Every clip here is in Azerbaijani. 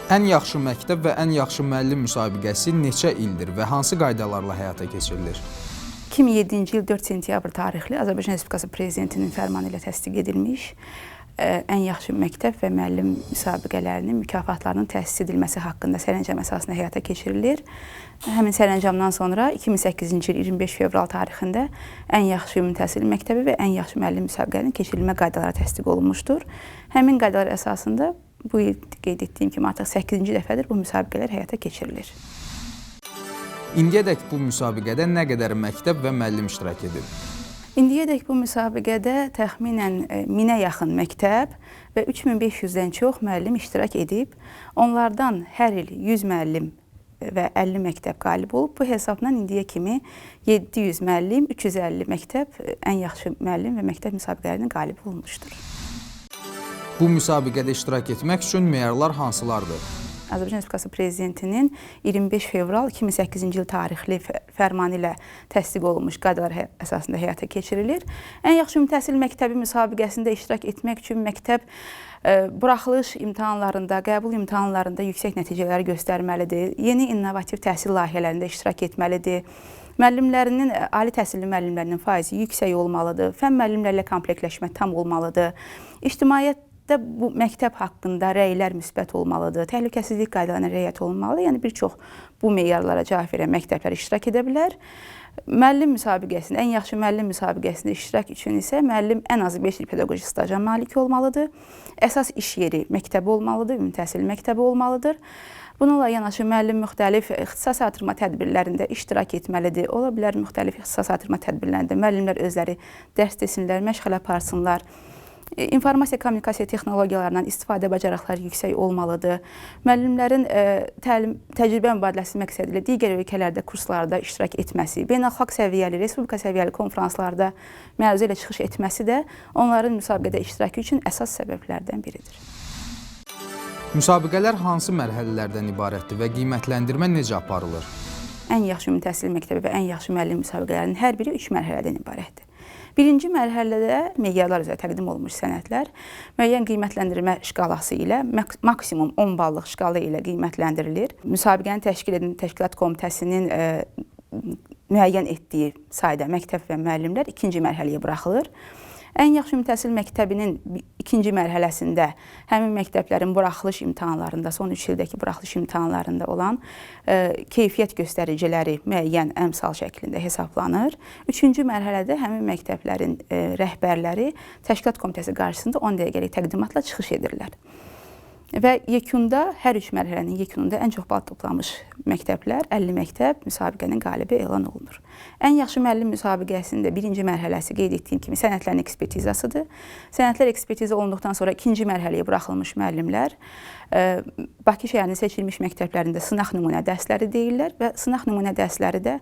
Ən yaxşı məktəb və ən yaxşı müəllim müsabiqəsi neçə ildir və hansı qaydalarla həyata keçirilir? 2007-ci il 4 sentyabr tarixli Azərbaycan Respublikası Prezidentinin fərmanı ilə təsdiq edilmiş ən yaxşı məktəb və müəllim müsabiqələrinin mükafatlarının təsis edilməsi haqqında sərəncam əsasında həyata keçirilir. Həmin sərəncamdan sonra 2008-ci il 25 fevral tarixində ən yaxşı ümumi təhsil məktəbi və ən yaxşı müəllim müsabiqələrinin keçirilmə qaydaları təsdiq olunmuşdur. Həmin qaydalar əsasında bu il qeyd etdiyim kimi artıq 8-ci dəfədir bu müsabiqələr həyata keçirilir. İndiyədək bu müsabiqədə nə qədər məktəb və müəllim iştirak edib? İndiyədək bu müsabiqədə təxminən 1000-ə yaxın məktəb və 3500-dən çox müəllim iştirak edib. Onlardan hər il 100 müəllim və 50 məktəb qalib olub. Bu hesabla indiyə kimi 700 müəllim, 350 məktəb, ən yaxşı müəllim və məktəb müsabiqələrinin qalibi olmuşdur. Bu müsabiqədə iştirak etmək üçün meyarlar hansılardır? Azərbaycan Respublikası Prezidentinin 25 fevral 2008-ci il tarixli fərmanı ilə təsdiq olunmuş qaydalar əsasında həyata keçirilir. Ən yaxşı ümumi təhsil məktəbi müsabiqəsində iştirak etmək üçün məktəb buraxılış imtahanlarında, qəbul imtahanlarında yüksək nəticələr göstərməlidir. Yeni innovativ təhsil layihələrində iştirak etməlidir. Müəllimlərinin, ali təhsilli müəllimlərinin faizi yüksək olmalıdır. Fənn müəllimlərlə komplektləşmə tam olmalıdır. İctimaiyyətdə bu məktəb haqqında rəylər müsbət olmalıdır. Təhlükəsizlik qaydalarına riayət olunmalıdır. Yəni bir çox bu meyarlara cavab verən məktəblər iştirak edə bilər. Müəllim müsabiqəsində, ən yaxşı müəllim müsabiqəsində iştirak üçün isə müəllim ən azı 5 il pedaqoji staja malik olmalıdır. Əsas iş yeri məktəbi olmalıdır, ümumi təhsil məktəbi olmalıdır. Bununla yanaşı müəllim müxtəlif ixtisas artırma tədbirlərində iştirak etməlidir. Ola bilər müxtəlif ixtisas artırma tədbirlərində müəllimlər özləri dərs desinlər, məşğələ aparsınlar. İnformasiya kommunikasiya texnologiyalarından istifadə bacarıqları yüksək olmalıdır. Müəllimlərin təcrübə mübadiləsi məqsədilə digər ölkələrdə kurslarda iştirak etməsi, beynəlxalq səviyyəli, respublika səviyyəli konfranslarda məruzə ilə çıxış etməsi də onların müsabiqədə iştirakı üçün əsas səbəblərdən biridir. Müsabiqələr hansı mərhələlərdən ibarətdir və qiymətləndirmə necə aparılır? Ən yaxşı ümumi təhsil məktəbi və ən yaxşı müəllim müsabiqələrinin hər biri 3 mərhələdən ibarətdir. Birinci mərhələdə meyarlar üzrə təqdim olunmuş sənədlər müəyyən qiymətləndirmə şkalası ilə maksimum 10 ballıq şkala ilə qiymətləndirilir. Müsabiqəni təşkil edən təşkilat komitəsinin müəyyən etdiyi sayda məktəb və müəllimlər ikinci mərhələyə buraxılır. Ən yaxşı ümumi təhsil məktəbinin ikinci mərhələsində həmin məktəblərin buraxılış imtahanlarında, son 3 ildəki buraxılış imtahanlarında olan keyfiyyət göstəriciləri müəyyən əmsal şəklində hesablanır. Üçüncü mərhələdə həmin məktəblərin rəhbərləri təşkilat komitəsi qarşısında 10 dəqiqəlik təqdimatla çıxış edirlər. Və yekunda, hər 3 mərhələnin yekununda ən çox bal toplamış məktəblər, 50 məktəb müsabiqənin qalibi elan olunur. Ən yaxşı müəllim müsabiqəsində birinci mərhələsi qeyd etdiyim kimi sənədlərin ekspertizasıdır. Sənədlər ekspertiza olunduqdan sonra ikinci mərhələyə buraxılmış müəllimlər Bakı şəhərinin seçilmiş məktəblərində sınaq nümunə dərsləri deyirlər və sınaq nümunə dərsləri də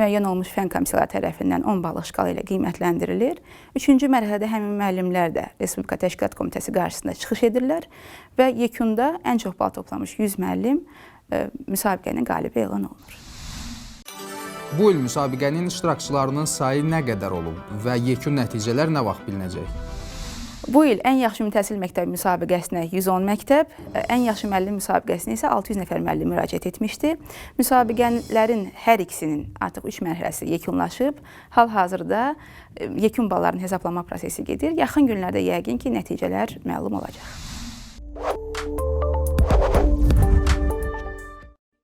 müəyyən olmuş fənn komissiyaları tərəfindən 10 ballıq şkala ilə qiymətləndirilir. Üçüncü mərhələdə həmin müəllimlər də Respublika Təşkilat Komitəsi qarşısında çıxış edirlər və yekunda ən çox bal toplamış 100 müəllim müsabiqənin qalibi elan olunur. Bu il müsabiqənin iştirakçılarının sayı nə qədər olub və yekun nəticələr nə vaxt bilinəcək? Bu il ən yaxşı ümumi təhsil məktəbi müsabiqəsinə 110 məktəb, ən yaxşı müəllim müsabiqəsinə isə 600 nəfər müəllim müraciət etmişdi. Müsabiqələrin hər ikisinin artıq 3 mərhələsi yekunlaşıb. Hal-hazırda yekun balların hesablanma prosesi gedir. Yaxın günlərdə yəqin ki, nəticələr məlum olacaq.